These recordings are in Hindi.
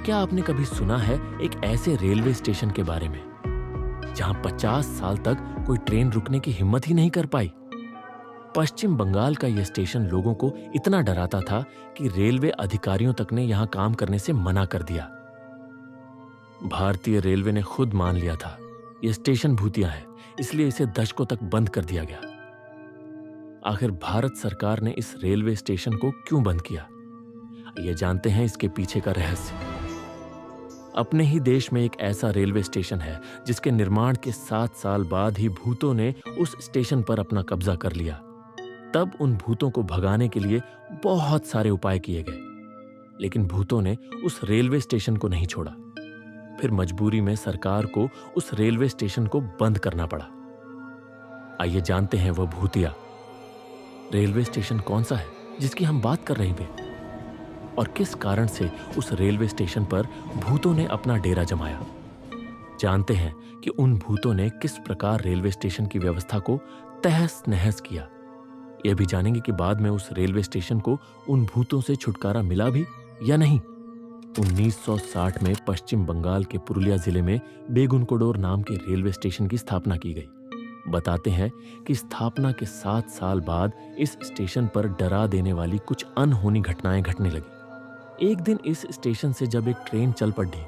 क्या आपने कभी सुना है एक ऐसे रेलवे स्टेशन के बारे में जहां 50 साल तक कोई ट्रेन रुकने की हिम्मत ही नहीं कर पाई? पश्चिम बंगाल का यह स्टेशन लोगों को इतना डराता था कि रेलवे अधिकारियों तक ने यहां काम करने से मना कर दिया। भारतीय रेलवे ने खुद मान लिया था यह स्टेशन भूतिया है, इसलिए इसे दशकों तक बंद कर दिया गया। आखिर भारत सरकार ने इस रेलवे स्टेशन को क्यों बंद किया? ये जानते हैं इसके पीछे का रहस्य। अपने ही देश में एक ऐसा रेलवे स्टेशन है जिसके निर्माण के 7 साल बाद ही भूतों ने उस स्टेशन पर अपना कब्जा कर लिया। तब उन भूतों को भगाने के लिए बहुत सारे उपाय किए गए, लेकिन भूतों ने उस रेलवे स्टेशन को नहीं छोड़ा। फिर मजबूरी में सरकार को उस रेलवे स्टेशन को बंद करना पड़ा। आइए जानते हैं वह भूतिया रेलवे स्टेशन कौन सा है जिसकी हम बात कर रहे थे, और किस कारण से उस रेलवे स्टेशन पर भूतों ने अपना डेरा जमाया। जानते हैं कि उन भूतों ने किस प्रकार रेलवे स्टेशन की व्यवस्था को तहस नहस किया। यह भी जानेंगे कि बाद में उस रेलवे स्टेशन को उन भूतों से छुटकारा मिला भी या नहीं। 1960 में पश्चिम बंगाल के पुरुलिया जिले में बेगुनकोडोर नाम के रेलवे स्टेशन की स्थापना की गई। बताते हैं कि स्थापना के 7 साल बाद इस स्टेशन पर डरा देने वाली कुछ अनहोनी घटनाएं घटने लगी। एक दिन इस स्टेशन से जब एक ट्रेन चल पड़ी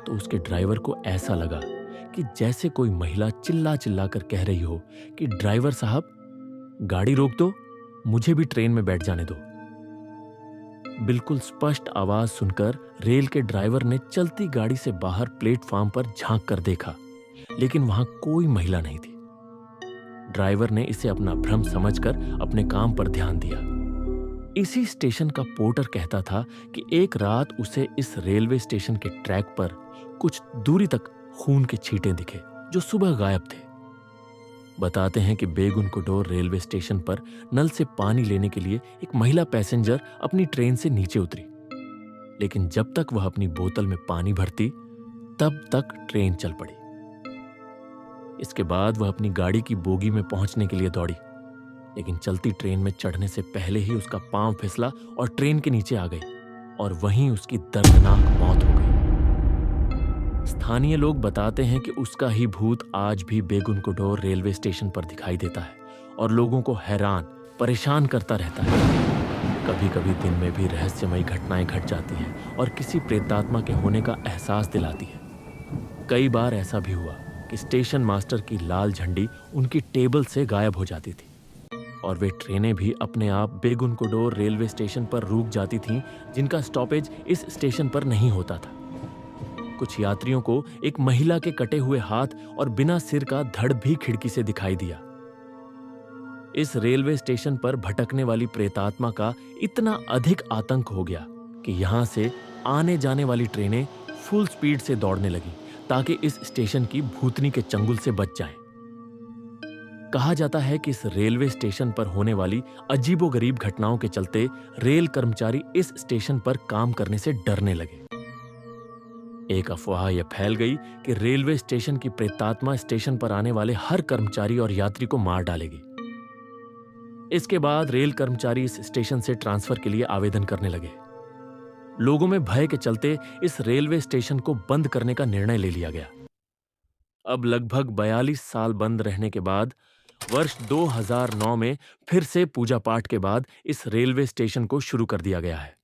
तो उसके ड्राइवर को ऐसा लगा कि जैसे कोई महिला चिल्ला चिल्ला कर कह रही हो कि ड्राइवर साहब, गाड़ी रोक दो, मुझे भी ट्रेन में बैठ जाने दो। बिल्कुल स्पष्ट आवाज सुनकर रेल के ड्राइवर ने चलती गाड़ी से बाहर प्लेटफॉर्म पर झांक कर देखा, लेकिन वहां कोई महिला नहीं थी। ड्राइवर ने इसे अपना भ्रम समझकर अपने काम पर ध्यान दिया। इसी स्टेशन का पोर्टर कहता था कि एक रात उसे इस रेलवे स्टेशन के ट्रैक पर कुछ दूरी तक खून के छींटे दिखे जो सुबह गायब थे। बताते हैं कि बेगुनकोडोर रेलवे स्टेशन पर नल से पानी लेने के लिए एक महिला पैसेंजर अपनी ट्रेन से नीचे उतरी, लेकिन जब तक वह अपनी बोतल में पानी भरती तब तक ट्रेन चल पड़ी। इसके बाद वह अपनी गाड़ी की बोगी में पहुंचने के लिए दौड़ी, लेकिन चलती ट्रेन में चढ़ने से पहले ही उसका पांव फिसला और ट्रेन के नीचे आ गई, और वहीं उसकी दर्दनाक मौत हो गई। स्थानीय लोग बताते हैं कि उसका ही भूत आज भी बेगुनकोडोर रेलवे स्टेशन पर दिखाई देता है और लोगों को हैरान परेशान करता रहता है। कभी कभी दिन में भी रहस्यमयी घटनाएं घट जाती हैं और किसी प्रेतात्मा के होने का एहसास दिलाती है। कई बार ऐसा भी हुआ कि स्टेशन मास्टर की लाल झंडी उनकी टेबल से गायब हो जाती थी और वे ट्रेनें भी अपने आप बेगुनकोडोर रेलवे स्टेशन पर रुक जाती थीं, जिनका स्टॉपेज इस स्टेशन पर नहीं होता था। कुछ यात्रियों को एक महिला के कटे हुए हाथ और बिना सिर का धड़ भी खिड़की से दिखाई दिया। इस रेलवे स्टेशन पर भटकने वाली प्रेतात्मा का इतना अधिक आतंक हो गया कि यहां से आने जाने वाली ट्रेनें फुल स्पीड से दौड़ने लगी ताकि इस स्टेशन की भूतनी के चंगुल से बच जाएं। कहा जाता है कि इस रेलवे स्टेशन पर होने वाली अजीबोगरीब घटनाओं के चलते रेल कर्मचारी इस स्टेशन पर काम करने से डरने लगे। एक अफवाह यह फैल गई कि रेलवे स्टेशन की प्रेतात्मा स्टेशन पर आने वाले हर कर्मचारी और यात्री को मार डालेगी। इसके बाद रेल कर्मचारी इस स्टेशन से ट्रांसफर के लिए आवेदन करने लगे। लोगों में भय के चलते इस रेलवे स्टेशन को बंद करने का निर्णय ले लिया गया। अब लगभग 42 साल बंद रहने के बाद वर्ष 2009 में फिर से पूजा पाठ के बाद इस रेलवे स्टेशन को शुरू कर दिया गया है।